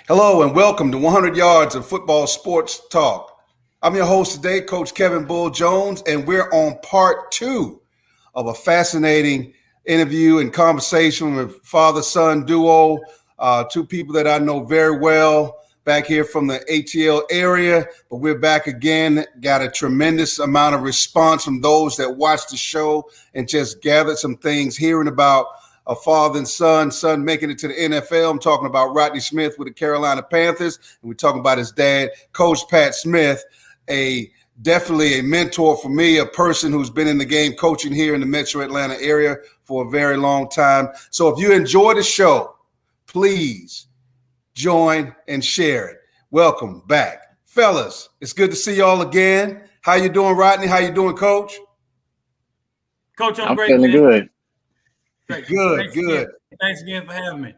Hello and welcome to 100 Yards of Football Sports Talk. I'm your host today, Coach Kevin Bull Jones, and we're on part two of a fascinating interview and conversation with father-son duo, two people that I know very well back here from the ATL area, but we're back again. Got a tremendous amount of response from those that watched the show and just gathered some things, hearing about a father and son making it to the NFL. I'm talking about Rodney Smith with the Carolina Panthers, and we're talking about his dad, Coach Pat Smith, definitely a mentor for me, a person who's been in the game coaching here in the Metro Atlanta area for a very long time. So if you enjoy the show, please join and share it. Welcome back. Fellas, it's good to see y'all again. How you doing, Rodney? How you doing, Coach? Coach, I'm great, feeling man. good. Great. Good. Thanks again for having me.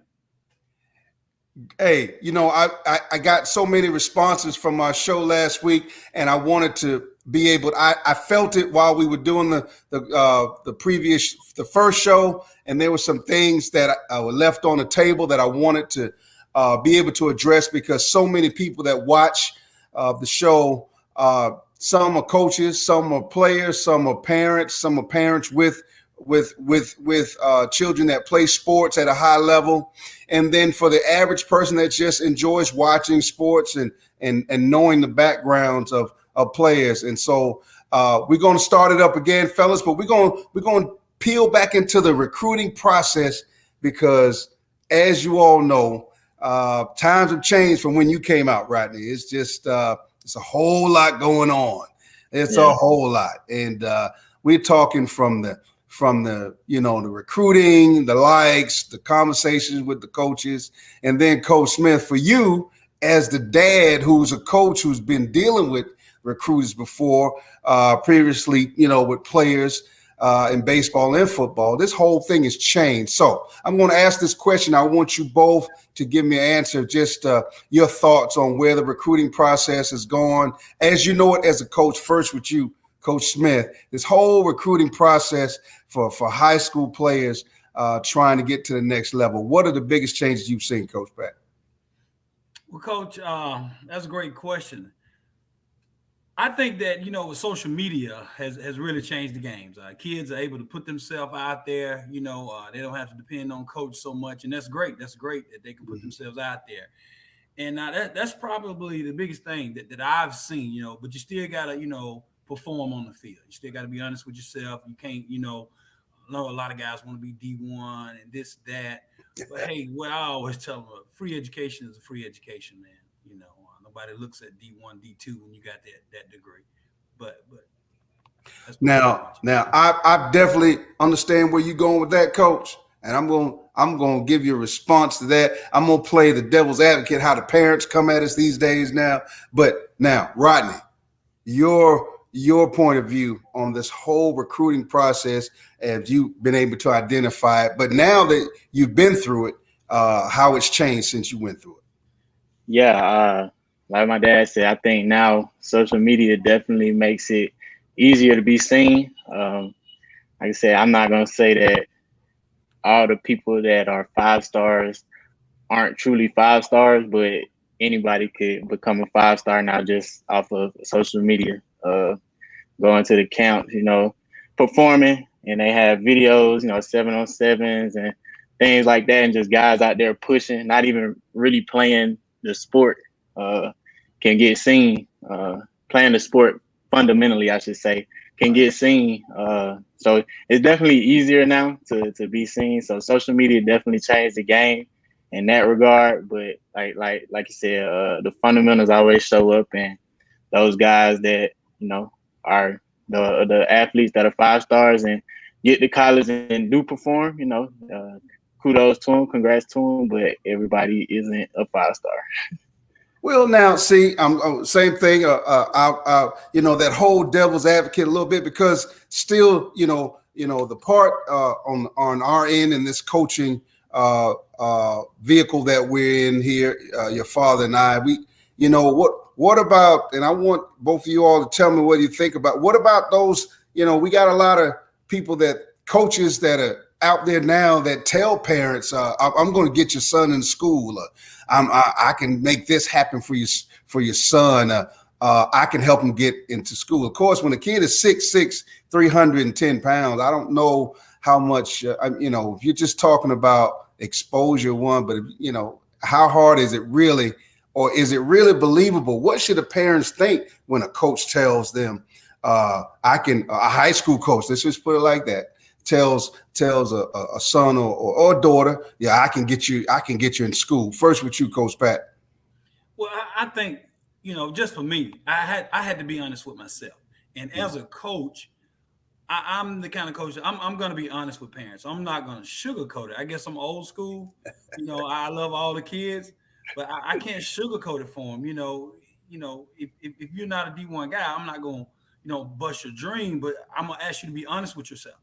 Hey, I got so many responses from our show last week, and I wanted to be able to, I felt it while we were doing the first show, and there were some things that were left on the table that I wanted to be able to address, because so many people that watch the show, some are coaches, some are players, some are parents with children that play sports at a high level. And then for the average person that just enjoys watching sports and knowing the backgrounds of players. And so we're going to start it up again, fellas, but we're going to peel back into the recruiting process, because as you all know, times have changed from when you came out, Rodney. It's just it's a whole lot going on. It's a whole lot. And we're talking from the the recruiting, the likes, the conversations with the coaches, and then Coach Smith, for you as the dad who's a coach who's been dealing with recruiters before, previously, with players in baseball and football, this whole thing has changed. So I'm going to ask this question. I want you both to give me an answer, just your thoughts on where the recruiting process is going, as you know it as a coach. First with you, Coach Smith, this whole recruiting process for high school players trying to get to the next level. What are the biggest changes you've seen, Coach Pat? Well, Coach, that's a great question. I think that, with social media has really changed the games. Kids are able to put themselves out there. They don't have to depend on coach so much, and that's great. That's great that they can put themselves out there. And that's probably the biggest thing that I've seen, but you still got to, perform on the field. You still got to be honest with yourself. You can't, I know a lot of guys want to be D1 and this, that. But hey, what I always tell them, free education is a free education, man. Nobody looks at D1, D2 when you got that degree. But now I definitely understand where you're going with that, Coach. And I'm going to give you a response to that. I'm going to play the devil's advocate, how the parents come at us these days now. But now, Rodney, your point of view on this whole recruiting process, as you've been able to identify it, but now that you've been through it, how it's changed since you went through it. Yeah, like my dad said, I think now social media definitely makes it easier to be seen. Like I said, I'm not going to say that all the people that are 5 stars aren't truly 5 stars, but anybody could become a 5-star now just off of social media. Going to the camps, performing, and they have videos, 7-on-7s and things like that, and just guys out there pushing, not even really playing the sport, can get seen. Playing the sport fundamentally, I should say, can get seen. So it's definitely easier now to be seen. So social media definitely changed the game in that regard. But like you said, the fundamentals always show up, and those guys that are the athletes that are 5 stars and get to college and do perform, kudos to them, congrats to them, but everybody isn't a 5-star. Well, now, see, same thing. That whole devil's advocate a little bit, because still, the part on our end in this coaching vehicle that we're in here, your father and I, what about? And I want both of you all to tell me what you think about. What about those? We got a lot of people, that coaches that are out there now that tell parents, I'm going to get your son in school. I can make this happen for your son. I can help him get into school. Of course, when a kid is 6'6", 310 pounds, I don't know how much, if you're just talking about exposure but how hard is it really, or is it really believable? What should the parents think when a coach tells them, a high school coach, let's just put it like that, tells a son or a daughter, yeah, I can get you in school. First with you, Coach Pat. Well, I think, just for me, I had to be honest with myself. And as a coach, I'm the kind of coach, I'm going to be honest with parents. I'm not going to sugarcoat it. I guess I'm old school. I love all the kids, but I can't sugarcoat it for them. If you're not a D1 guy, I'm not going to, bust your dream, but I'm going to ask you to be honest with yourself.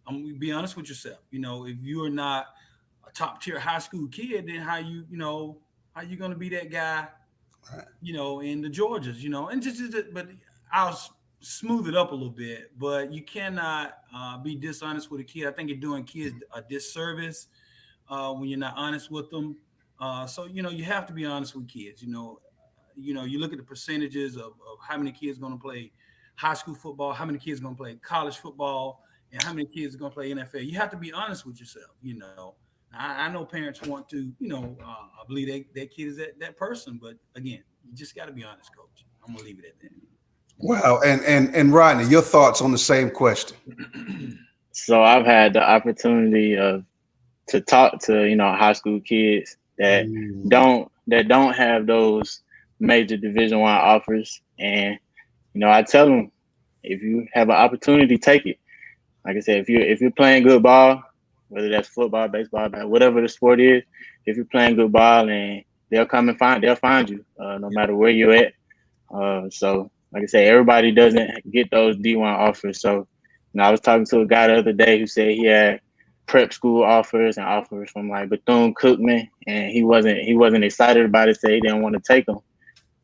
I'm going to be honest with yourself. If you're not a top tier high school kid, then how you going to be that guy, right, in the Georgias, and but I'll smooth it up a little bit, but you cannot be dishonest with a kid. I think you're doing kids a disservice when you're not honest with them. So, you have to be honest with kids. You look at the percentages of how many kids going to play high school football, how many kids going to play college football, and how many kids are going to play NFL. You have to be honest with yourself. I know parents want to, I believe that kid is that person, but again, you just got to be honest, Coach. I'm gonna leave it at that. Wow, and Rodney, your thoughts on the same question? So I've had the opportunity to talk to high school kids that don't have those major Division I offers, and I tell them, if you have an opportunity, take it. Like I said, if you're playing good ball, whether that's football, baseball, whatever the sport is, if you're playing good ball, and they'll find you no matter where you're at. So like I say, everybody doesn't get those D1 offers. So I was talking to a guy the other day who said he had prep school offers and offers from like Bethune-Cookman, and he wasn't excited about it. Said he didn't want to take them.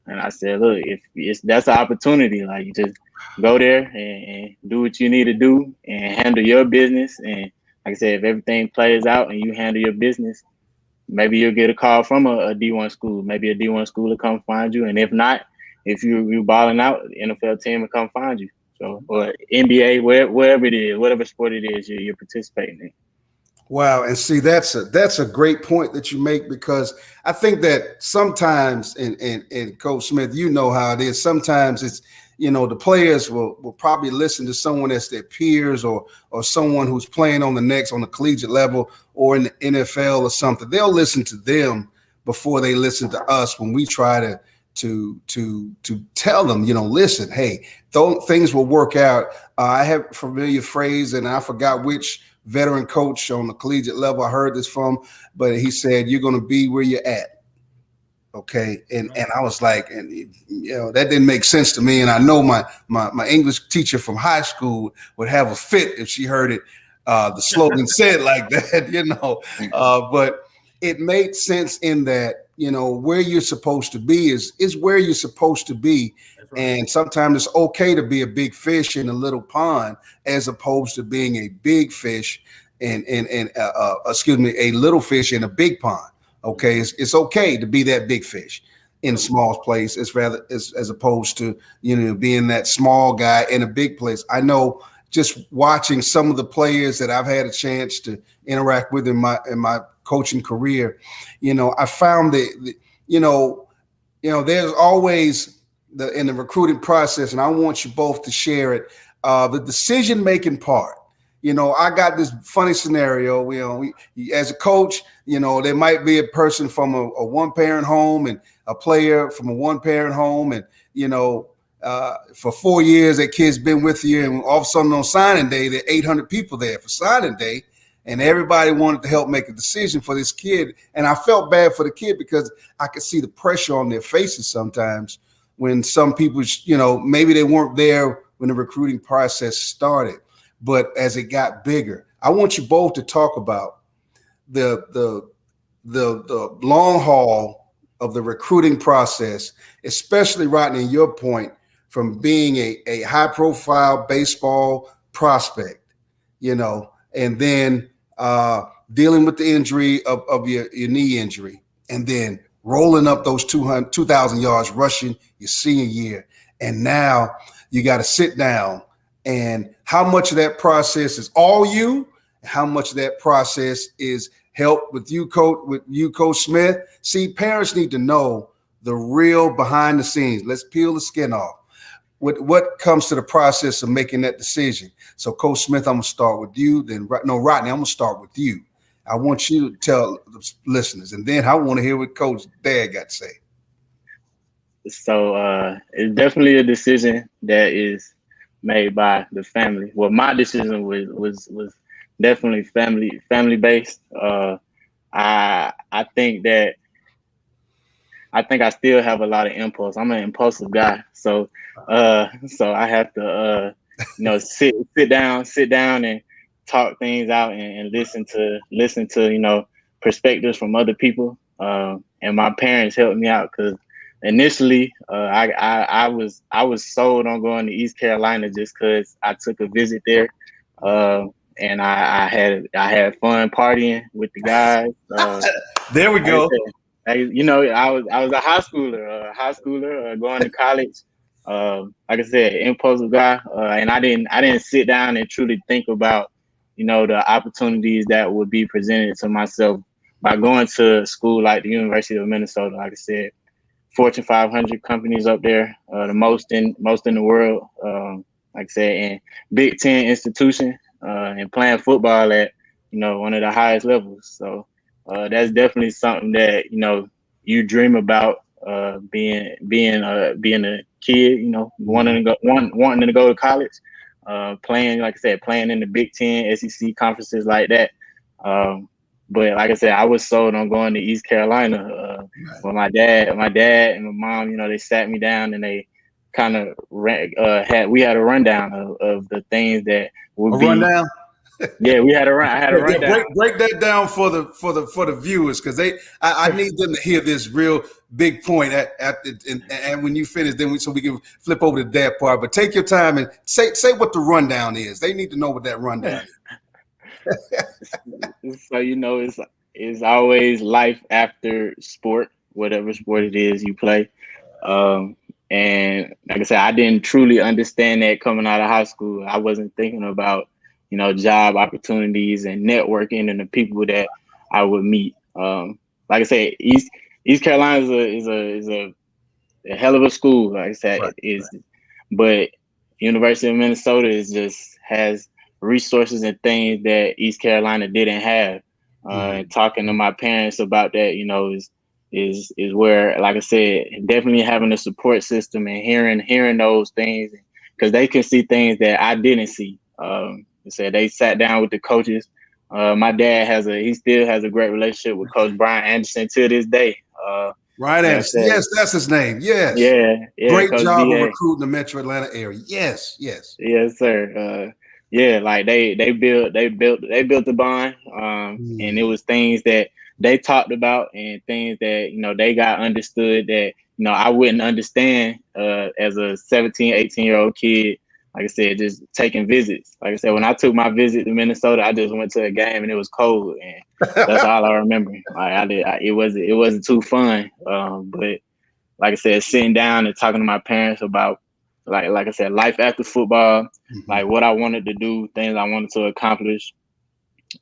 And I said, look, if that's an opportunity, like, you just go there and do what you need to do and handle your business. And like I said, if everything plays out and you handle your business, maybe you'll get a call from a D1 school. Maybe a D1 school will come find you. And if not, if you're balling out, the NFL team will come find you. So, or NBA, wherever it is, whatever sport it is you're participating in. Wow. And see, that's a great point that you make, because I think that sometimes, and Coach Smith, how it is. Sometimes it's, the players will probably listen to someone that's their peers or someone who's playing on the collegiate level or in the NFL or something. They'll listen to them before they listen to us when we try to tell them, listen, hey, things will work out. I have a familiar phrase, and I forgot which veteran coach on the collegiate level I heard this from, but he said, you're going to be where you're at. Okay. And I was like, and that didn't make sense to me. And I know my English teacher from high school would have a fit if she heard it, the slogan said like that, but it made sense in that, where you're supposed to be is where you're supposed to be. Right. And sometimes it's okay to be a big fish in a little pond, as opposed to being a big fish a little fish in a big pond. Okay. It's okay to be that big fish in a small place as opposed to, being that small guy in a big place. I know, just watching some of the players that I've had a chance to interact with in my coaching career, I found that, there's always in the recruiting process, and I want you both to share it, the decision-making part. I got this funny scenario, as a coach, there might be a person from a one-parent home and a player from a one-parent home, and, for 4 years, that kid's been with you, and all of a sudden on signing day, there are 800 people there for signing day, and everybody wanted to help make a decision for this kid. And I felt bad for the kid, because I could see the pressure on their faces sometimes when some people, maybe they weren't there when the recruiting process started, but as it got bigger. I want you both to talk about the long haul of the recruiting process, especially, Rodney, your point, from being a high profile baseball prospect, and then dealing with the injury of your knee injury, and then rolling up those 2,000 yards rushing your senior year. And now you got to sit down, and how much of that process is all you, and how much of that process is help with you, Coach Smith. See, parents need to know the real behind the scenes. Let's peel the skin off. What comes to the process of making that decision? So, Coach Smith, I'm going to start with you. Rodney, I'm going to start with you. I want you to tell the listeners, and then I want to hear what Coach Dad got to say. So it's definitely a decision that is made by the family. Well, my decision was definitely family based. I think I still have a lot of impulse. I'm an impulsive guy, so I have to sit down and talk things out and listen to perspectives from other people. And my parents helped me out because initially I was sold on going to East Carolina just because I took a visit there. And I had fun partying with the guys. There we go. I was a high schooler going to college. Like I said, impulsive guy, and I didn't sit down and truly think about the opportunities that would be presented to myself by going to school like the University of Minnesota. Like I said, Fortune 500 companies up there, the most in the world. Like I said, and Big Ten institution, and playing football at one of the highest levels. So that's definitely something that you dream about, being a kid, wanting to go to college, playing, like I said, playing in the Big Ten, SEC conferences like that. But like I said, I was sold on going to East Carolina. But my dad and my mom, they sat me down and they kind of we had a rundown of the things that would be. Rundown? Yeah, I had a rundown. Break that down for the viewers, because I need them to hear this real big point and when you finish, then so we can flip over to that part. But take your time and say what the rundown is. They need to know what that rundown is. So it's always life after sport, whatever sport it is you play. And like I said, I didn't truly understand that coming out of high school. I wasn't thinking about job opportunities and networking and the people that I would meet. Like I said, East Carolina is a hell of a school. Like I said, but University of Minnesota has resources and things that East Carolina didn't have. Talking to my parents about that, is where, like I said, definitely having a support system and hearing those things, because they can see things that I didn't see. Said they sat down with the coaches. My dad still has a great relationship with Coach Brian Anderson to this day. Brian Anderson, yes, that's his name. Yes, yeah. Great Coach job BA. of recruiting the Metro Atlanta area. Yes, sir. Like they built the bond, and it was things that they talked about and things that they got understood that I wouldn't understand as a 17, 18-year-old kid. Like I said, just taking visits. Like I said, when I took my visit to Minnesota, I just went to a game and it was cold, and that's all I remember. Like it wasn't too fun. But like I said, sitting down and talking to my parents about like I said, life after football, like what I wanted to do, things I wanted to accomplish,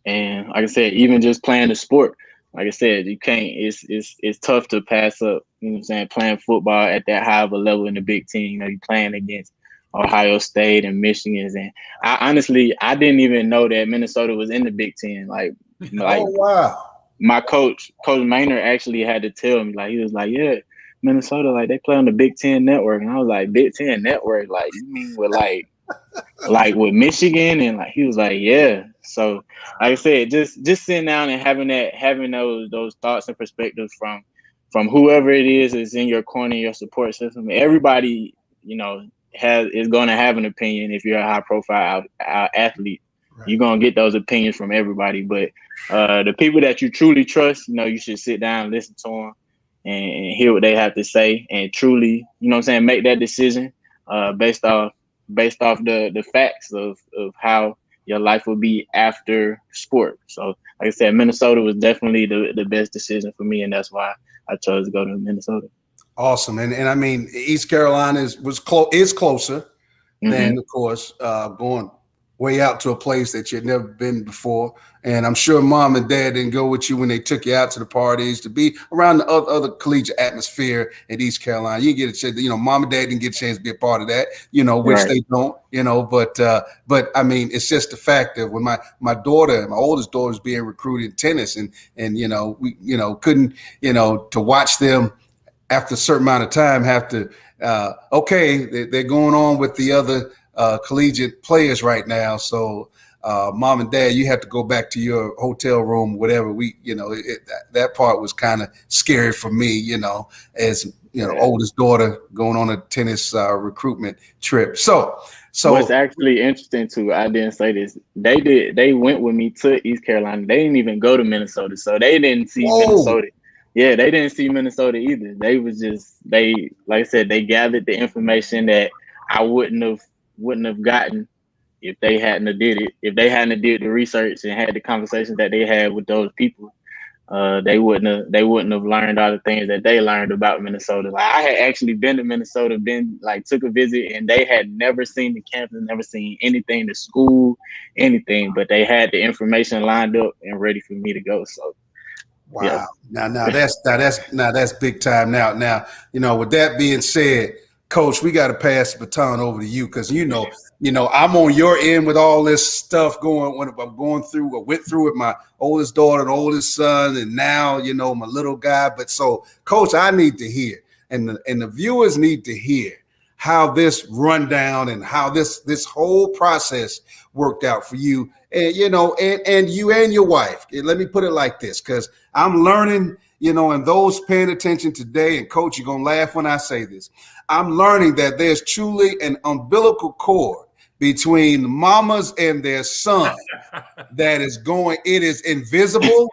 and like I said, even just playing the sport. Like I said, you can't. It's tough to pass up. You know what I'm saying? Playing football at that high of a level in the Big Ten. You're playing against Ohio State and Michigan, and I didn't even know that Minnesota was in the Big Ten. Like oh wow! My Coach Maynard actually had to tell me, like he was like, yeah, Minnesota, like they play on the Big Ten Network, and I was like, Big Ten Network, like you mean with like with Michigan? And like he was like, yeah. So like I said, just sitting down and having those thoughts and perspectives from whoever it is in your corner, your support system. Everybody, is going to have an opinion. If you're a high profile athlete, you're going to get those opinions from everybody. But the people that you truly trust, you should sit down and listen to them and hear what they have to say, and truly, make that decision based off the facts of how your life will be after sport. So, like I said, Minnesota was definitely the best decision for me, and that's why I chose to go to Minnesota. Awesome, and I mean, East Carolina is closer than, of course, going way out to a place that you'd never been before. And I'm sure mom and dad didn't go with you when they took you out to the parties to be around the other collegiate atmosphere in East Carolina. You get a chance, mom and dad didn't get a chance to be a part of that, which Right. they don't, but I mean, it's just the fact that when my daughter, my oldest daughter, is being recruited in tennis, and we couldn't, to watch them after a certain amount of time have to, they're going on with the other collegiate players right now. So mom and dad, you have to go back to your hotel room, whatever. That part was kind of scary for me, as oldest daughter going on a tennis recruitment trip. So what's actually interesting too, I didn't say this. They went with me to East Carolina. They didn't even go to Minnesota, so they didn't see Minnesota. Yeah, they didn't see Minnesota either. They was just like I said, they gathered the information that I wouldn't have gotten if they hadn't have did it. If they hadn't have did the research and had the conversations that they had with those people, they wouldn't have learned all the things that they learned about Minnesota. Like, I had actually been to Minnesota, took a visit, and they had never seen the campus, never seen anything, the school, anything, but they had the information lined up and ready for me to go. So. Wow. Yeah. Now that's big time. Now, with that being said, Coach, we got to pass the baton over to you because I'm on your end with all this stuff when I'm going through. I went through with my oldest daughter and oldest son, and now my little guy. But so, Coach, I need to hear, and the viewers need to hear how this rundown and how this whole process worked out for you, and and you and your wife. And let me put it like this, because I'm learning, and those paying attention today, and Coach, you're gonna laugh when I say this. I'm learning that there's truly an umbilical cord between mamas and their son that is going. It is invisible.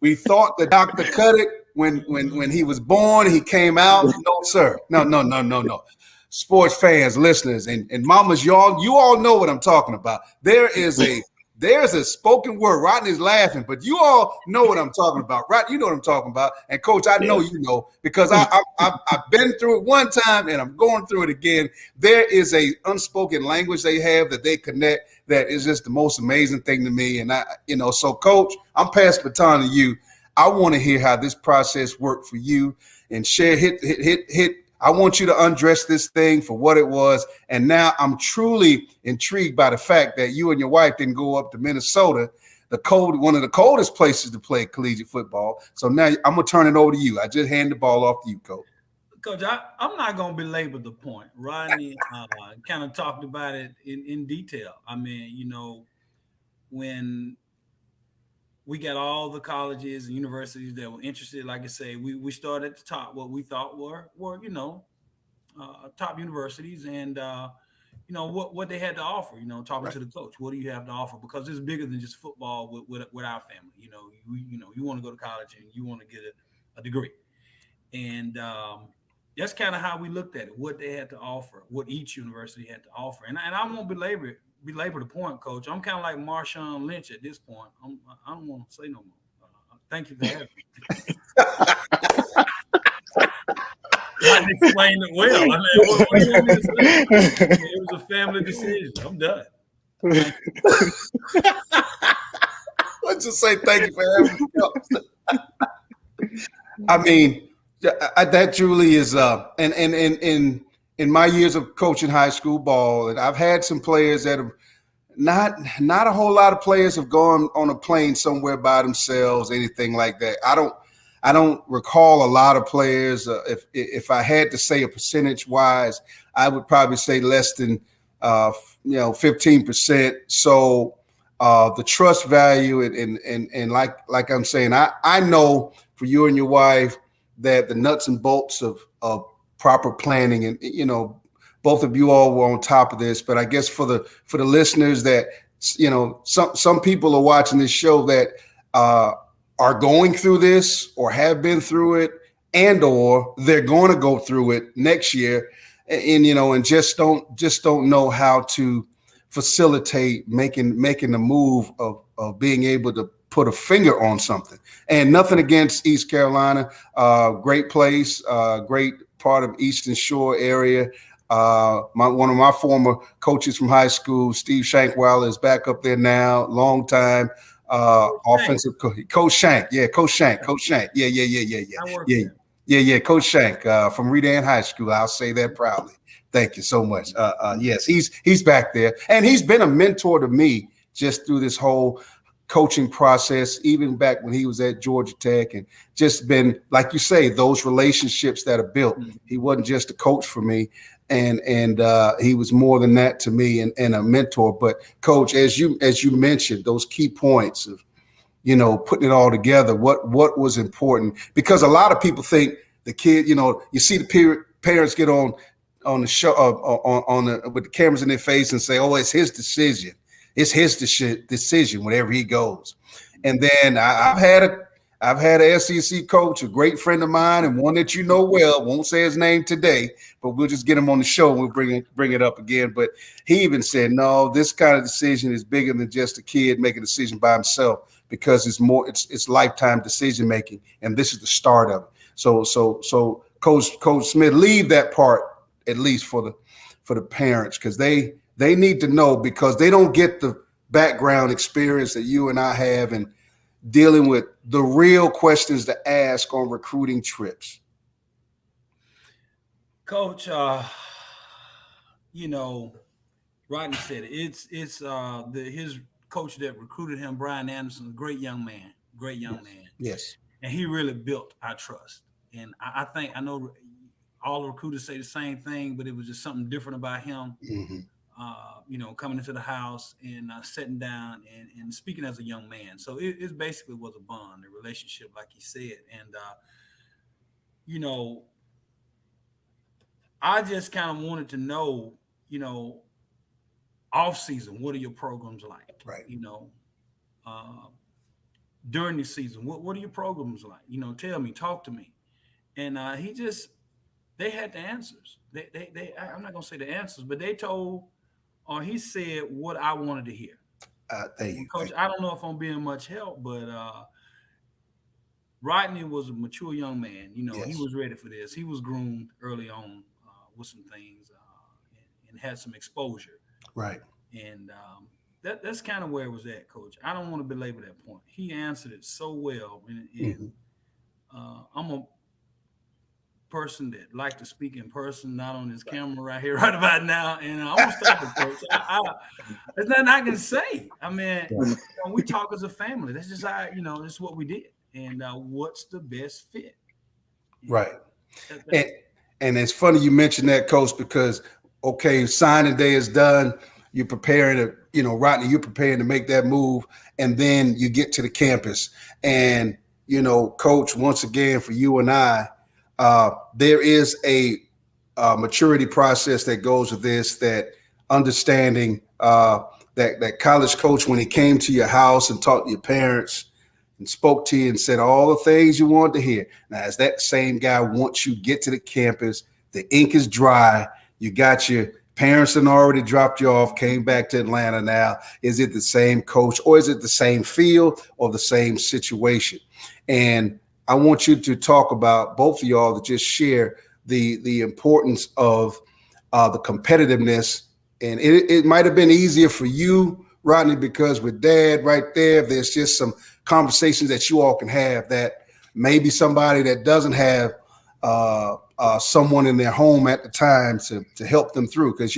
We thought the doctor cut it when he was born. He came out. No, sir. No. Sports fans, listeners, and mamas, you all know what I'm talking about. There's a spoken word. Rodney's laughing, but you all know what I'm talking about, right? You know what I'm talking about. And Coach, I know you know, because I've been through it one time and I'm going through it again. There is a unspoken language they have that they connect that is just the most amazing thing to me. And so Coach, I'm passing the baton to you. I want to hear how this process worked for you and share hit. I want you to undress this thing for what it was. And now I'm truly intrigued by the fact that you and your wife didn't go up to Minnesota, one of the coldest places to play collegiate football. So now I'm going to turn it over to you. I just hand the ball off to you, Coach. Coach, I'm not going to belabor the point. Rodney kind of talked about it in detail. I mean, when we got all the colleges and universities that were interested. Like I say, we started at the top, what we thought were top universities, and what they had to offer. Talking to the coach, what do you have to offer? Because it's bigger than just football with our family. You want to go to college and you want to get a degree, and that's kind of how we looked at it. What they had to offer, what each university had to offer, and I won't belabor the point, Coach. I'm kind of like Marshawn Lynch at this point. I don't want to say no more. Thank you for having me. I explained it well. I mean, what do you want me to say? It was a family decision. I'm done. Let's just say thank you for having me. I mean, that truly is, and in my years of coaching high school ball, and I've had some players that have not a whole lot of players have gone on a plane somewhere by themselves, anything like that. I don't recall a lot of players. If I had to say a percentage wise, I would probably say less than 15%. So the trust value and like I'm saying, I know for you and your wife that the nuts and bolts of proper planning, and both of you all were on top of this. But I guess for the listeners that some people are watching this show that are going through this or have been through it, and or they're going to go through it next year, and just don't know how to facilitate making the move of being able to put a finger on something. And nothing against East Carolina, great place, great part of Eastern Shore area. One of my former coaches from high school, Steve Shankweiler, is back up there now, long time offensive Coach Shank. Yeah, Coach Shank. Yeah. Coach Shank from Redan High School. I'll say that proudly. Thank you so much. Yes, he's back there, and he's been a mentor to me just through this whole coaching process, even back when he was at Georgia Tech, and just been, like you say, those relationships that are built. He wasn't just a coach for me, and he was more than that to me, and a mentor. But Coach, as you mentioned, those key points of, putting it all together, what was important, because a lot of people think the kid, you see the parents get on the show with the cameras in their face and say, "Oh, it's his decision. It's his decision wherever he goes." And then I've had an SEC coach, a great friend of mine, and one that you know well. Won't say his name today, but we'll just get him on the show and we'll bring it up again. But he even said, "No, this kind of decision is bigger than just a kid making a decision by himself, because it's lifetime decision making, and this is the start of it." So Coach Smith, leave that part at least for the parents, because they need to know, because they don't get the background experience that you and I have, and dealing with the real questions to ask on recruiting trips. Coach, Rodney said it. It's his coach that recruited him, Brian Anderson, a great young man. Yes. And he really built our trust. And I know all the recruiters say the same thing, but it was just something different about him. Mm-hmm. Coming into the house and sitting down and speaking as a young man. So it basically was a bond, a relationship, like he said. And, I just kind of wanted to know, off season, what are your programs like? Right. During the season, what are your programs like? Tell me, talk to me. And they had the answers. I'm not going to say the answers, but they told, or he said what I wanted to hear. Coach, I don't know if I'm being much help, but Rodney was a mature young man. Yes. He was ready for this. He was groomed early on with some things and had some exposure. Right. And that's kind of where it was at, Coach. I don't want to belabor that point. He answered it so well. And I'm a person that like to speak in person, not on this camera right here, right about now. And I'm gonna stop it, Coach. There's nothing I can say. I mean, we talk as a family. That's just how, this is what we did. And what's the best fit? Right. And it's funny you mentioned that, Coach, because signing day is done. You're preparing to, Rodney, you're preparing to make that move, and then you get to the campus. And, Coach, once again, for you and I, there is a maturity process that goes with this, that understanding that college coach, when he came to your house and talked to your parents and spoke to you and said all the things you wanted to hear. Now, as that same guy, once you get to the campus, the ink is dry, you got your parents that already dropped you off, came back to Atlanta now. Is it the same coach, or is it the same field or the same situation? And I want you to talk about, both of y'all, to just share the importance of the competitiveness. And it might have been easier for you, Rodney, because with Dad right there's just some conversations that you all can have that maybe somebody that doesn't have someone in their home at the time to help them through. Because,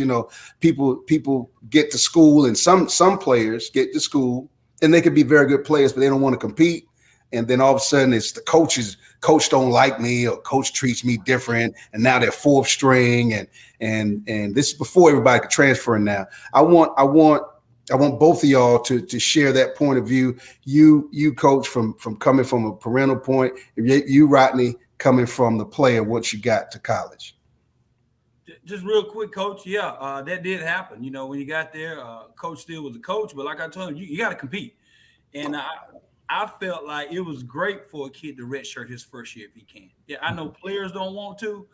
people get to school, and some players get to school and they could be very good players, but they don't want to compete. And then all of a sudden it's the coach don't like me, or coach treats me different. And now they're fourth string. And this is before everybody could transfer now. I want both of y'all to share that point of view. You coach from coming from a parental point, you Rodney coming from the player once you got to college. Just real quick, Coach. Yeah, that did happen. When you got there, Coach still was a coach, but like I told him, you got to compete. And I felt like it was great for a kid to redshirt his first year if he can. Yeah, I know players don't want to,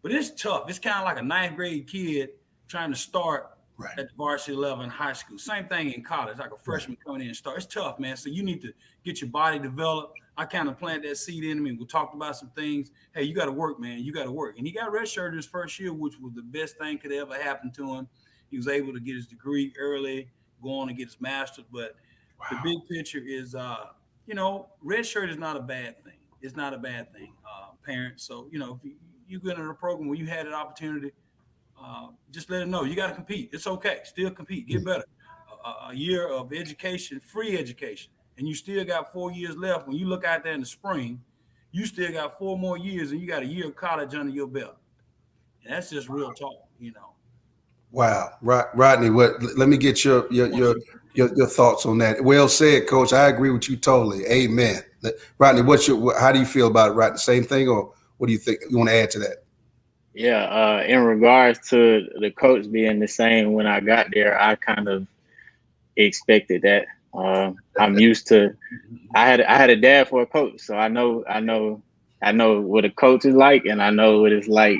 but it's tough. It's kind of like a ninth grade kid trying to start Right. at the varsity level in high school. Same thing in college, like a freshman coming in and start. It's tough, man. So you need to get your body developed. I kind of planted that seed in him, and we talked about some things. Hey, you got to work, man. You got to work. And he got redshirted his first year, which was the best thing could ever happen to him. He was able to get his degree early, go on and get his master's. But the big picture is, redshirt is not a bad thing. It's not a bad thing, parents. So, if you get in a program where you had an opportunity, just let them know you got to compete. It's okay. Still compete. Get better. A year of education, free education, and you still got 4 years left. When you look out there in the spring, you still got 4 more years, and you got a year of college under your belt. And that's just real talk. Wow, Rodney, let me get your thoughts on that. Well said, Coach. I agree with you totally. Amen. Rodney, how do you feel about it, Rodney? Same thing, or what do you think? You want to add to that? Yeah, in regards to the coach being the same when I got there, I kind of expected that. I'm used to. I had a dad for a coach, so I know what a coach is like, and I know what it's like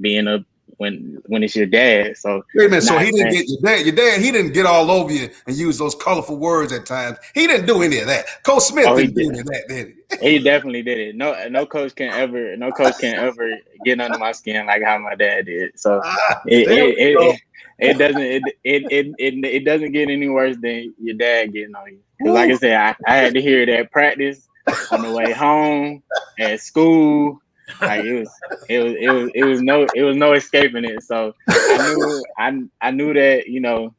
being when it's your dad. So wait a minute. So he didn't get your dad. He didn't get all over you and use those colorful words at times. He didn't do any of that. Coach Smith didn't do any of that, did he? He definitely did it. No coach can ever get under my skin like how my dad did. So it doesn't get any worse than your dad getting on you. Because like I said, I had to hear it at practice, on the way home, at school. Like it was no escaping it. So I knew that,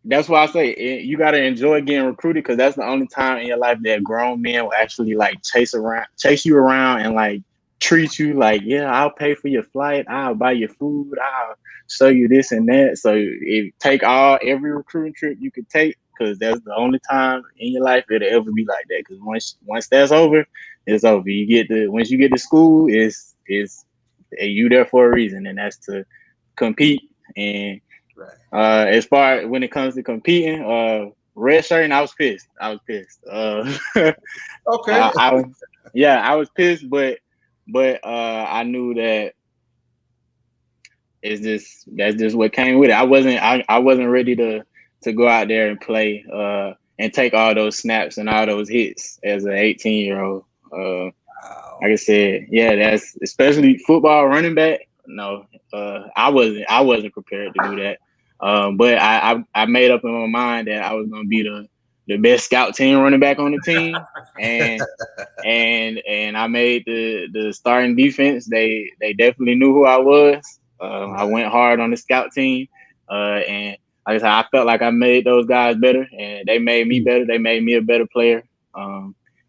that's why I say you got to enjoy getting recruited, because that's the only time in your life that grown men will actually like chase you around and like treat you like, yeah, I'll pay for your flight, I'll buy your food, I'll show you this and that. So take every recruiting trip you could take, because that's the only time in your life it'll ever be like that. Because once that's over, it's over. Once you get to school, is you there for a reason, and that's to compete. And as far as when it comes to competing, red shirt, and I was pissed. Okay. I was pissed, but I knew that that's just what came with it. I wasn't ready to go out there and play and take all those snaps and all those hits as an 18-year-old. Like I said, yeah, that's especially football running back. No, I wasn't prepared to do that. But I made up in my mind that I was going to be the best scout team running back on the team, and I made the starting defense. They definitely knew who I was. I went hard on the scout team, and like I said, I felt like I made those guys better, and they made me better. They made me a better player.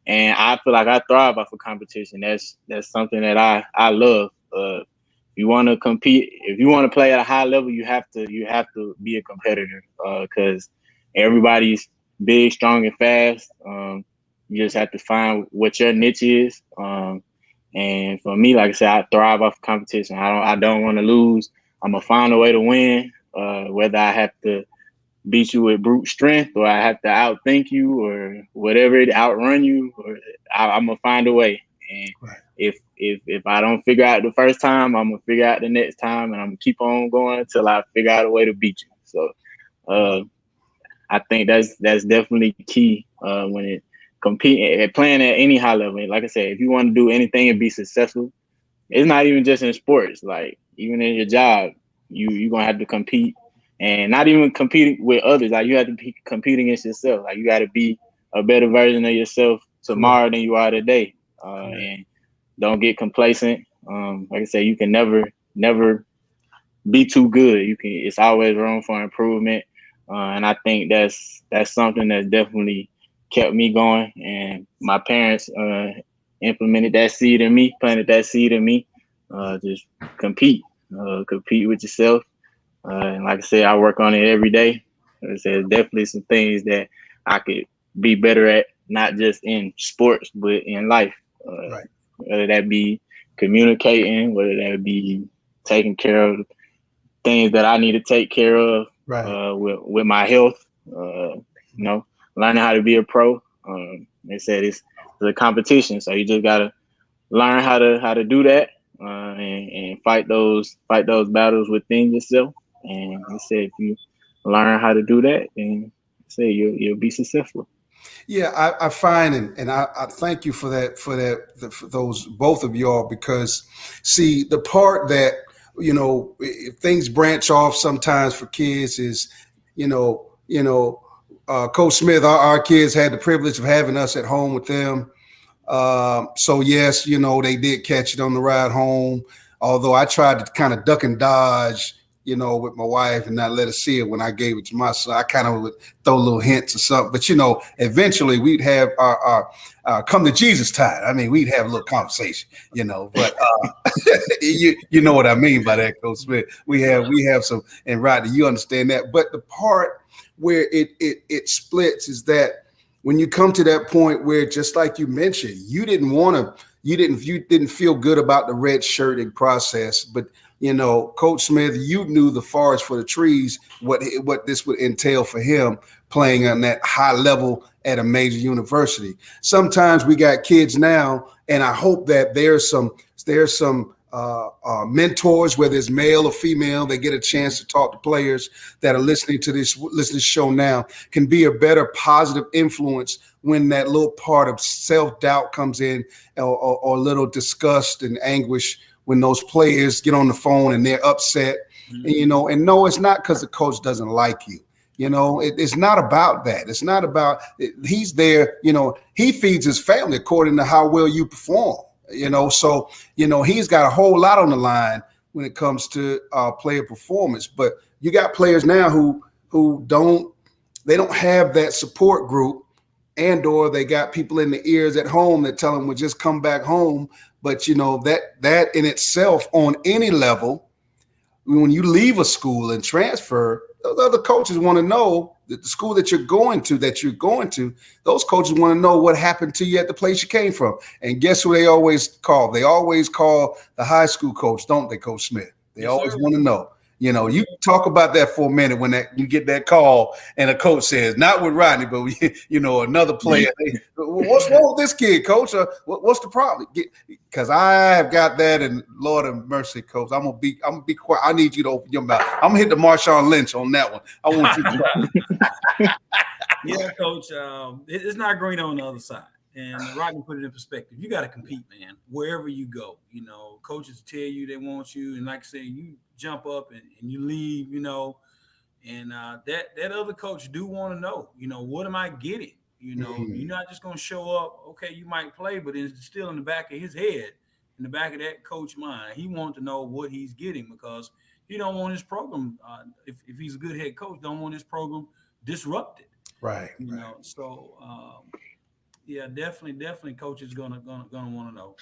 And I feel like I thrive off of competition. That's something that I love. If you want to compete, if you want to play at a high level, you have to be a competitor, because everybody's big, strong, and fast. You just have to find what your niche is. And for me, like I said, I thrive off of competition. I don't want to lose. I'm gonna find a way to win, whether I have to beat you with brute strength, or I have to outthink you, or whatever, outrun you, or I'm gonna find a way. And if I don't figure out the first time, I'm gonna figure out the next time, and I'm gonna keep on going until I figure out a way to beat you. So I think that's definitely key when it competing and playing at any high level. Like I said, if you want to do anything and be successful, it's not even just in sports. Like even in your job, you're gonna have to compete. And not even competing with others. Like you have to compete against yourself. Like you got to be a better version of yourself tomorrow than you are today. And don't get complacent. Like I said, you can never be too good. It's always room for improvement. And I think that's something that's definitely kept me going. And my parents implemented that seed in me, planted that seed in me. Just compete with yourself. And like I said, I work on it every day. Like I said, definitely some things that I could be better at, not just in sports, but in life. Whether that be communicating, whether that be taking care of things that I need to take care of with my health, learning how to be a pro. They said it's a competition, so you just gotta learn how to do that and fight those battles within yourself. And he said, if you learn how to do that, then say you'll be successful. Yeah, I find, and I thank you for that, for those, both of y'all, because see, the part that, if things branch off sometimes for kids is, Coach Smith, our kids had the privilege of having us at home with them. So yes, they did catch it on the ride home. Although I tried to kind of duck and dodge, with my wife and not let her see it when I gave it to my son. I kind of would throw little hints or something. But eventually we'd have our come to Jesus time. I mean, we'd have a little conversation, But you know what I mean by that, Coach Smith. We have some, and Rodney, you understand that. But the part where it splits is that when you come to that point where, just like you mentioned, you didn't feel good about the red shirting process, but Coach Smith, you knew the forest for the trees, what this would entail for him playing on that high level at a major university. Sometimes we got kids now, and I hope that there's some mentors, whether it's male or female, they get a chance to talk to players that are listening to this show now, can be a better positive influence when that little part of self-doubt comes in, or a little disgust and anguish when those players get on the phone and they're upset. Mm-hmm. And no, it's not because the coach doesn't like you. It's not about that. It's not about he's there. He feeds his family according to how well you perform. So he's got a whole lot on the line when it comes to player performance. But you got players now who don't have that support group, and/or they got people in the ears at home that tell them, well, just come back home. But that in itself, on any level, when you leave a school and transfer, those other coaches want to know that the school that you're going to, those coaches want to know what happened to you at the place you came from. And guess who they always call? They always call the high school coach, don't they, Coach Smith? They always want to know. You talk about that for a minute when you get that call and a coach says, not with Rodney, but another player. What's wrong with this kid, Coach? What's the problem? Because I've got that, and Lord have mercy, Coach. I'm gonna be quiet. I need you to open your mouth. I'm gonna hit the Marshawn Lynch on that one. I want you to. Yeah, Coach. It's not green on the other side. And Rodney put it in perspective. You got to compete, man, wherever you go. Coaches tell you they want you. And like I said, you jump up and you leave, and that other coach do want to know, what am I getting? Mm-hmm. You're not just going to show up. Okay, you might play, but it's still in the back of his head, in the back of that coach's mind. He wants to know what he's getting, because he don't want his program, if he's a good head coach, don't want his program disrupted. Right. So yeah, definitely coaches gonna want to know.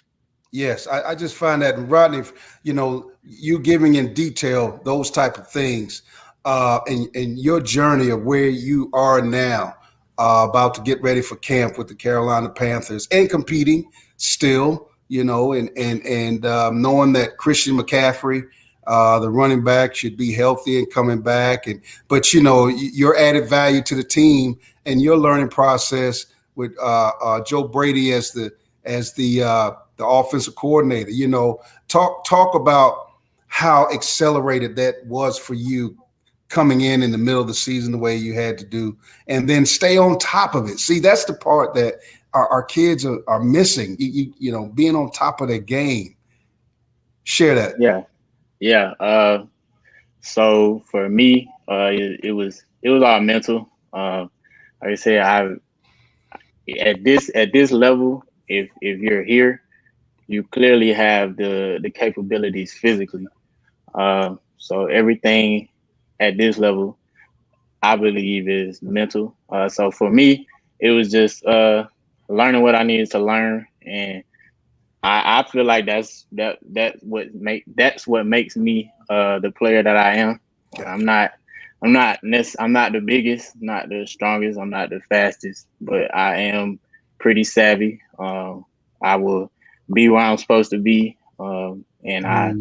Yes, I just find that, Rodney, you giving in detail those type of things, and your journey of where you are now, about to get ready for camp with the Carolina Panthers and competing still, and knowing that Christian McCaffrey, the running back, should be healthy and coming back, but your added value to the team and your learning process with Joe Brady as the offensive coordinator. Talk about how accelerated that was for you, coming in the middle of the season the way you had to do, and then stay on top of it. See, that's the part that our kids are missing. Being on top of their game. Share that. Yeah. So for me, it was all mental. Like I said, at this level, if you're here, you clearly have the capabilities physically. So everything at this level, I believe, is mental. So for me, it was just learning what I needed to learn, and I feel like that's what makes me the player that I am. I'm not the biggest, not the strongest, I'm not the fastest, but I am pretty savvy. I will be where I'm supposed to be, and I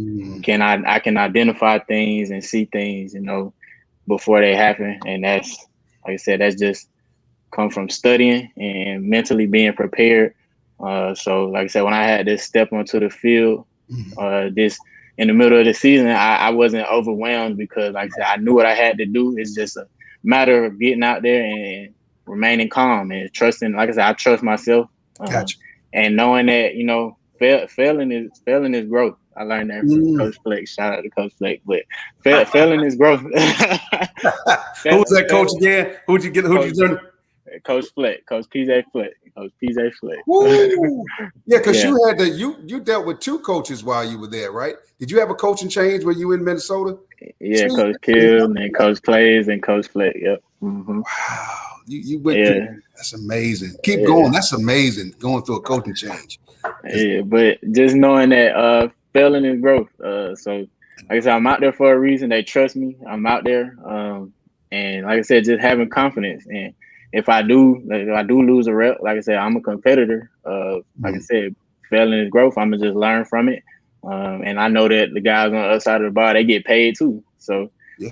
can identify things and see things, before they happen. And that's, like I said, that's just come from studying and mentally being prepared. So like I said, when I had to step onto the field, in the middle of the season, I wasn't overwhelmed because, like I said, I knew what I had to do. It's just a matter of getting out there and remaining calm and trusting. Like I said, I trust myself, Gotcha. and knowing that failing is growth. I learned that from Coach Flex. Shout out to Coach Flex. But failing is growth. Who was that coach again? Who'd you learn? Coach Flex, Coach PJ Flex, Coach PJ Flex. Yeah, because you had you dealt with two coaches while you were there, right? Did you have a coaching change when you were in Minnesota? Yeah, Coach Kill and Coach Clays and Coach Flex. Yep. Mm-hmm. Wow, you went through. That's amazing. Keep going. That's amazing. Going through a coaching change. Yeah, but just knowing that failing is growth. So like I said, I'm out there for a reason. They trust me. I'm out there. And like I said, just having confidence. And if I do lose a rep, like I said, I'm a competitor. Like I said, failing is growth. I'm gonna just learn from it. And I know that the guys on the other side of the bar, they get paid too. So you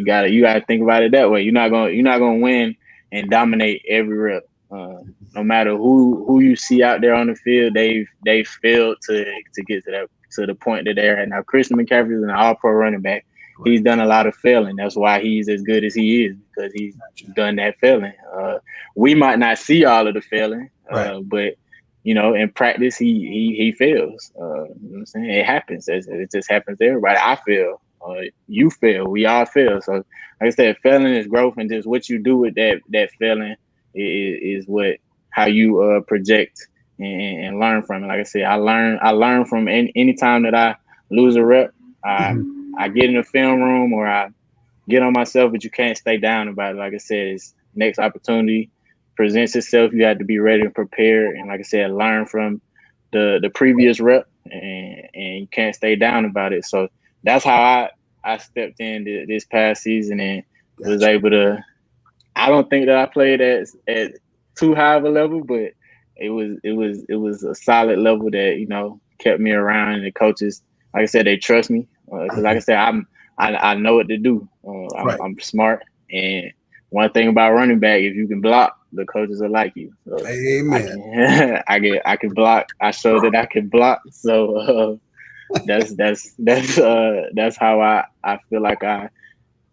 gotta think about it that way. You're not gonna win and dominate every rep. No matter who you see out there on the field, they've failed to get to the point that they're at now. Christian McCaffrey is an all-pro running back. Right. He's done a lot of failing. That's why he's as good as he is, because he's done that failing. We might not see all of the failing, but in practice he fails. You know what I'm saying? It happens. It just happens to everybody. I fail. You fail. We all fail. So like I said, failing is growth, and just what you do with that failing is how you project and learn from it. Like I said, I learn from any time that I lose a rep. I get in the film room or I get on myself, but you can't stay down about it. Like I said, it's next opportunity presents itself. You have to be ready and prepared. And like I said, learn from the previous rep, and you can't stay down about it. So that's how I stepped in this past season and was able to. I don't think that I played at too high of a level, but it was a solid level that kept me around. And the coaches, like I said, they trust me because, like I said, I know what to do. I'm smart, and one thing about running back, if you can block, the coaches will like you. So amen. I can block. I showed that I can block. So that's how I feel like I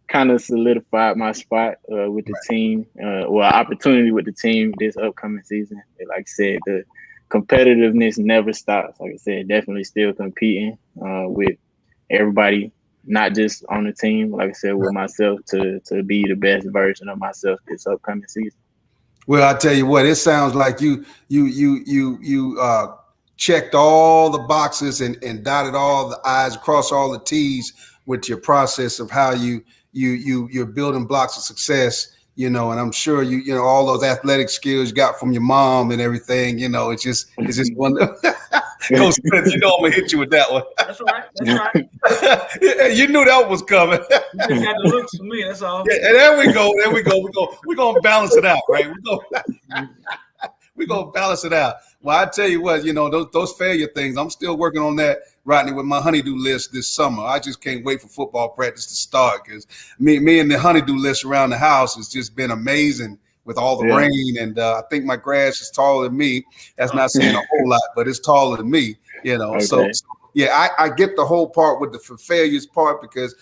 kind of solidified my spot with the team, opportunity with the team this upcoming season. Like I said, the competitiveness never stops. Like I said, definitely still competing with everybody, not just on the team. Like I said, with myself to be the best version of myself this upcoming season. Well, I tell you what, it sounds like you checked all the boxes and dotted all the I's, crossed all the T's with your process of how you're building blocks of success, and I'm sure you all those athletic skills you got from your mom and everything, it's just one. Coach Smith, I'm gonna hit you with that one. That's right. You knew that was coming. You just got the looks for me. That's all. Yeah, and there we go. We're gonna balance it out, right? We're gonna balance it out. Well, I tell you what, those failure things, I'm still working on that, Rodney, with my honeydew list this summer. I just can't wait for football practice to start because me and the honeydew list around the house has just been amazing with all the rain. And I think my grass is taller than me. That's not saying a whole lot, but it's taller than me, Okay. So yeah, I get the whole part with the failures part because,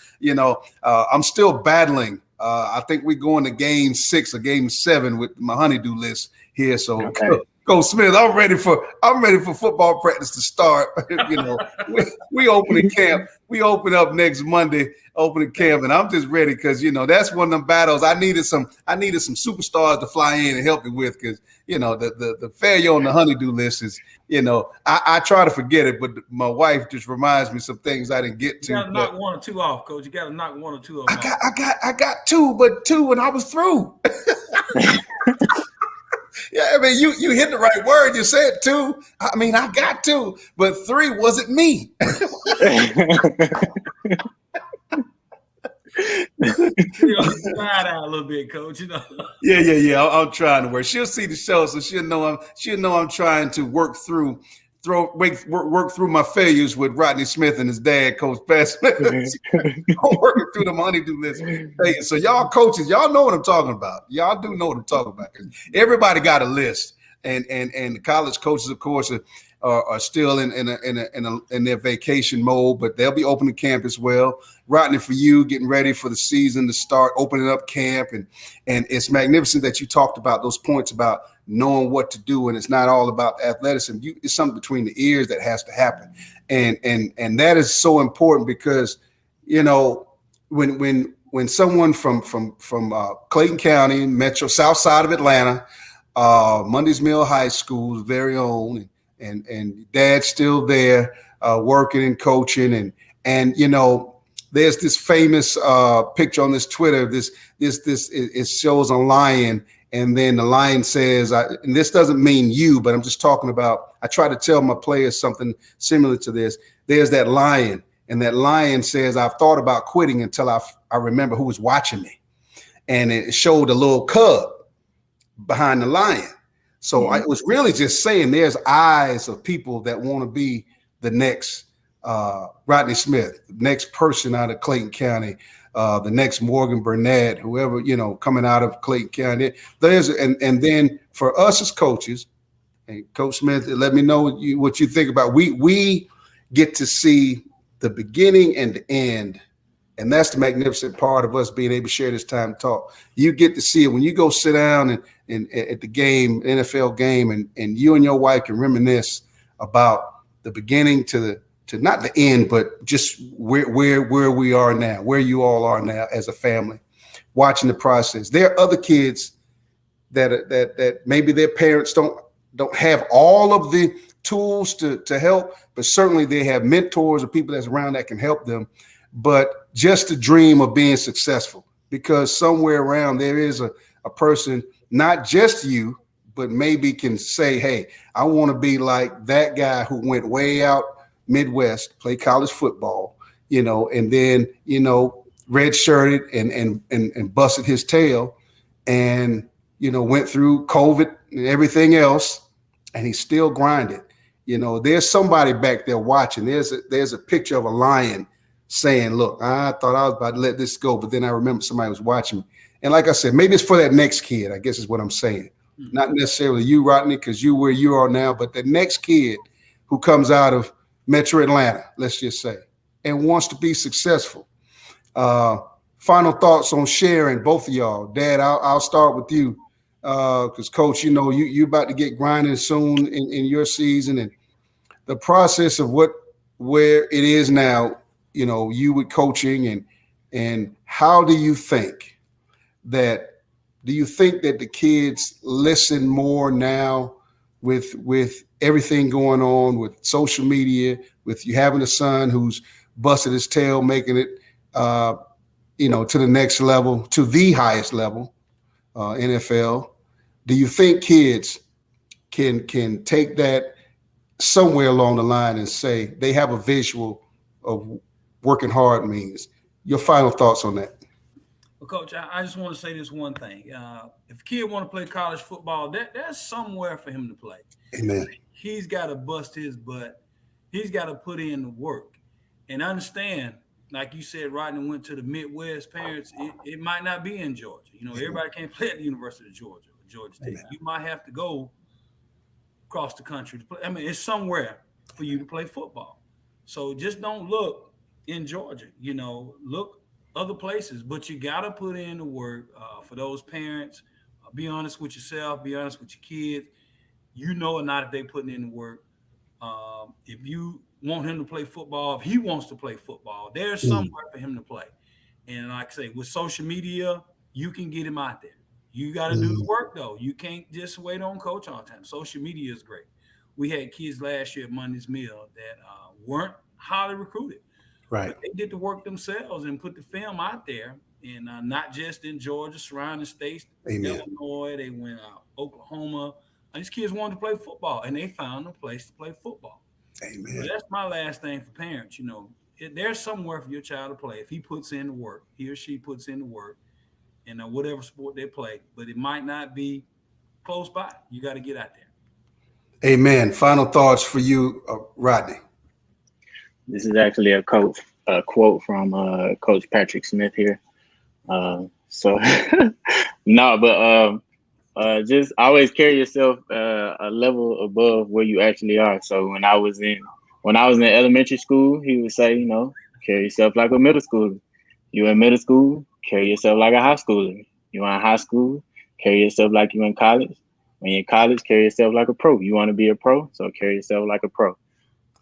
I'm still battling. I think we're going to game 6 or game 7 with my honeydew list here. So Coach Smith, I'm ready for football practice to start. We opening camp. We open up next Monday, opening camp, and I'm just ready because that's one of them battles. I needed some superstars to fly in and help me with because the failure on the honeydew list is I try to forget it, but my wife just reminds me some things I didn't get to. You gotta knock one or two off, Coach. You gotta knock one or two off. I got 2, but 2 when I was through. Yeah, I mean, you hit the right word. You said 2. I mean, I got 2, but 3 wasn't me. Slide out a little bit, Coach. Yeah. I'm trying to work. She'll see the show, so she'll know I'm trying to work through my failures with Rodney Smith and his dad, Coach Pat Smith. I'm working through the honeydew list. So y'all coaches, y'all know what I'm talking about. Y'all do know what I'm talking about. Everybody got a list, and the college coaches, of course, are still in their vacation mode, but they'll be open to camp as well. Rodney, for you, getting ready for the season to start, opening up camp, and it's magnificent that you talked about those points about knowing what to do, and it's not all about athleticism. It's something between the ears that has to happen, and that is so important because when someone from Clayton County, Metro South Side of Atlanta, Mundy's Mill High School's very own, and Dad's still there working and coaching, and there's this famous picture on this Twitter. It shows a lion, and then the lion says, and this doesn't mean you, but I'm just talking about. I try to tell my players something similar to this. There's that lion, and that lion says, "I've thought about quitting until I remember who was watching me," and it showed a little cub behind the lion. So I was really just saying there's eyes of people that want to be the next Rodney Smith, the next person out of Clayton County, the next Morgan Burnett, whoever, coming out of Clayton County. And then for us as coaches, and Coach Smith, let me know what you think about. We get to see the beginning and the end. And that's the magnificent part of us being able to share this time to talk. You get to see it when you go sit down and at the game, NFL game, and you and your wife can reminisce about the beginning to not the end, but just where we are now, where you all are now as a family, watching the process. There are other kids that maybe their parents don't have all of the tools to help, but certainly they have mentors or people that's around that can help them. But just the dream of being successful, because somewhere around there is a person, not just you, but maybe can say, hey, I want to be like that guy who went way out Midwest, played college football, and then, red-shirted and busted his tail and, went through COVID and everything else, and he still grinded. There's somebody back there watching. There's a picture of a lion saying, look, I thought I was about to let this go, but then I remember somebody was watching me. And like I said, maybe it's for that next kid, I guess is what I'm saying. Not necessarily you, Rodney, because you where you are now, but the next kid who comes out of Metro Atlanta, let's just say, and wants to be successful. Final thoughts on sharing, both of y'all. Dad, I'll start with you, because Coach, you about to get grinding soon in your season, and the process of where it is now. You with coaching and how do you think that the kids listen more now with everything going on with social media, with you having a son who's busted his tail, making it, to the next level, to the highest level, NFL. Do you think kids can take that somewhere along the line and say they have a visual of working hard means? Your final thoughts on that? Well, Coach, I just want to say this one thing. If a kid want to play college football, there's somewhere for him to play. Amen. He's got to bust his butt. He's got to put in the work. And understand, like you said, Rodney went to the Midwest. Parents, it might not be in Georgia. Everybody can't play at the University of Georgia or Georgia State. Amen. You might have to go across the country to play. I mean, it's somewhere for you to play football. So just don't look in Georgia, look other places, but you got to put in the work for those parents. Be honest with yourself, be honest with your kids. Or not if they putting in the work. If you want him to play football, if he wants to play football, there's somewhere for him to play. And like I say, with social media, you can get him out there. You got to do the work though. You can't just wait on coach all the time. Social media is great. We had kids last year at Mundy's Mill that weren't highly recruited. Right. But they did the work themselves and put the film out there, and not just in Georgia, surrounding states, Amen. Illinois, they went out, Oklahoma. And these kids wanted to play football, and they found a place to play football. Amen. So that's my last thing for parents. There's somewhere for your child to play if he puts in the work, he or she puts in the work, in whatever sport they play. But it might not be close by. You got to get out there. Amen. Final thoughts for you, Rodney. This is actually a quote from Coach Patrick Smith here. Just always carry yourself a level above where you actually are. So when I was in elementary school, he would say, carry yourself like a middle schooler. You in middle school, carry yourself like a high schooler. You in high school, carry yourself like you in college. When you're in college, carry yourself like a pro. You want to be a pro, so carry yourself like a pro.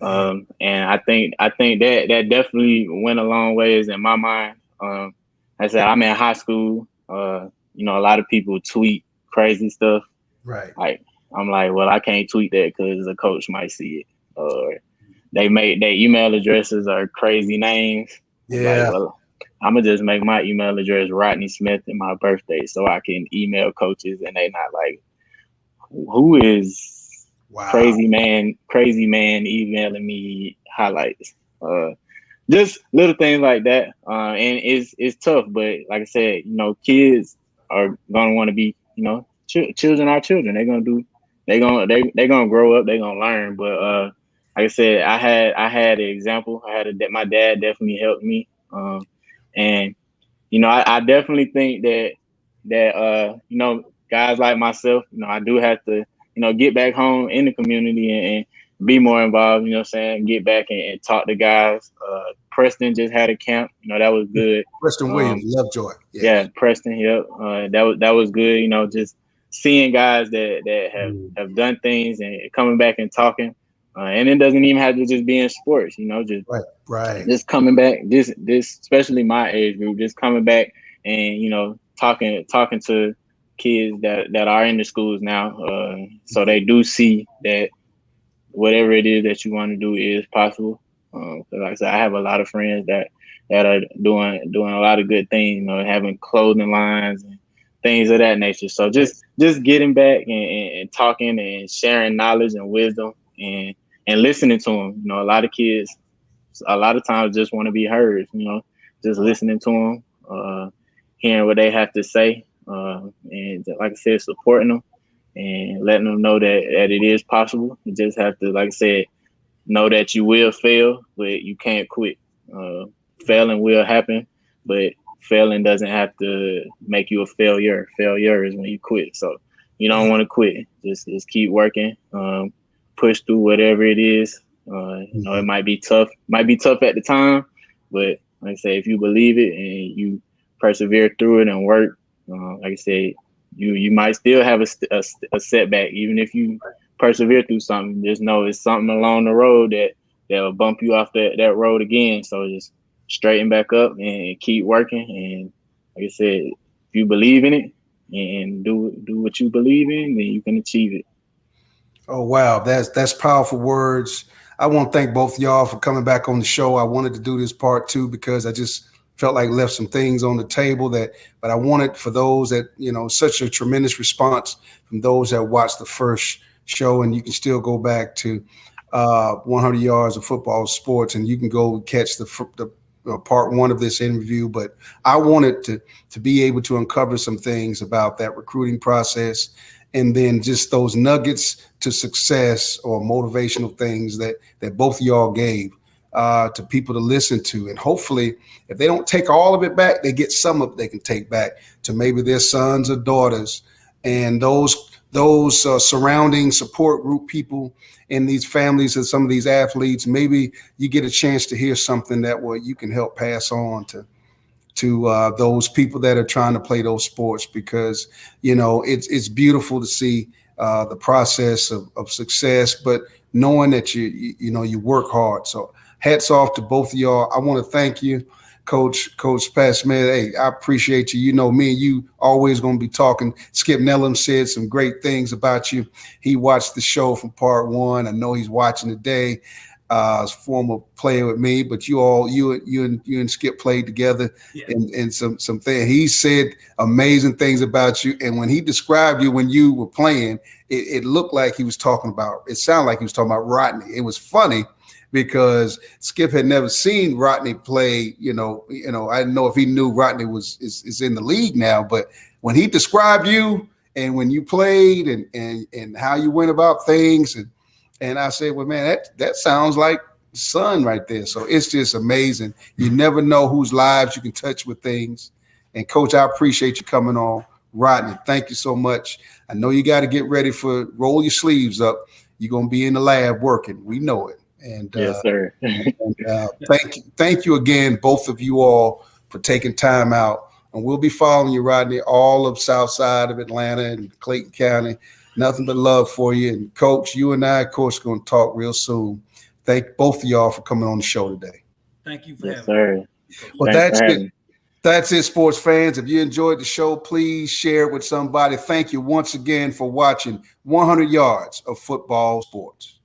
And I think that definitely went a long ways in my mind. I said I'm in high school. A lot of people tweet crazy stuff. Right. Like I'm like, well, I can't tweet that because the coach might see it. Or they made their email addresses are crazy names. Yeah. Like, well, I'm gonna just make my email address Rodney Smith and my birthday so I can email coaches and they not like, who is crazy man emailing me highlights. Just little things like that. And it's tough, but like I said, kids are gonna want to be, children are children. They're gonna grow up, they're gonna learn. But like I said, I had an example. My dad definitely helped me. And I definitely think that guys like myself, I do have to, get back home in the community and be more involved, get back and talk to guys. Preston just had a camp, that was good. Preston Williams, Lovejoy. Yeah, Preston, yep. That was good, just seeing guys that have done things and coming back and talking. And it doesn't even have to just be in sports, just right. Just coming back, this especially my age group, just coming back and talking to kids that are in the schools now, so they do see that whatever it is that you want to do is possible. Like I said, I have a lot of friends that are doing a lot of good things, having clothing lines and things of that nature. So just getting back and talking and sharing knowledge and wisdom and listening to them. A lot of kids, a lot of times just want to be heard, just listening to them, hearing what they have to say, and like I said, supporting them and letting them know that it is possible. You just have to, like I said, know that you will fail, but you can't quit. Failing will happen, but failing doesn't have to make you a failure. Failure is when you quit. So you don't want to quit. Just keep working, push through whatever it is. It might be tough. Might be tough at the time, but like I say, if you believe it and you persevere through it and work, like I said, you might still have a setback, even if you persevere through something. Just know it's something along the road that'll bump you off that road again. So just straighten back up and keep working. And like I said, if you believe in it and do what you believe in, then you can achieve it. Oh, wow. That's powerful words. I want to thank both of y'all for coming back on the show. I wanted to do this part 2 because I just felt like left some things on the table but I wanted for those that, such a tremendous response from those that watched the first show, and you can still go back to 100 Yards of Football Sports and you can go catch the part 1 of this interview. But I wanted to be able to uncover some things about that recruiting process, and then just those nuggets to success or motivational things that both of y'all gave to people to listen to. And hopefully, if they don't take all of it back, they get some of it they can take back to maybe their sons or daughters and those surrounding support group people in these families and some of these athletes. Maybe you get a chance to hear something that you can help pass on to those people that are trying to play those sports, because it's beautiful to see the process of success, but knowing that you work hard. So hats off to both of y'all. I want to thank you, Coach Pat Smith. Hey, I appreciate you. Me and you always going to be talking. Skip Nellam said some great things about you. He watched the show from part 1. I know he's watching today. Former player with me, but you and Skip played together, yeah. and some things. He said amazing things about you, and when he described you when you were playing, it looked like he was talking about. It sounded like he was talking about Rodney. It was funny because Skip had never seen Rodney play. I didn't know if he knew Rodney is in the league now, but when he described you and when you played and how you went about things and I said, well, man, that sounds like son right there. So it's just amazing. You never know whose lives you can touch with things. And Coach, I appreciate you coming on. Rodney, thank you so much. I know you got to get ready for roll your sleeves up. You're going to be in the lab working. We know it. And yes, sir. thank you again, both of you all, for taking time out. And we'll be following you, Rodney, all of South Side of Atlanta and Clayton County. Nothing but love for you. And Coach, you and I, of course, are going to talk real soon. Thank both of y'all for coming on the show today. Thank you for Yes, having me. sir. Well, that's it. That's it, sports fans. If you enjoyed the show, please share it with somebody. Thank you once again for watching 100 Yards of Football Sports.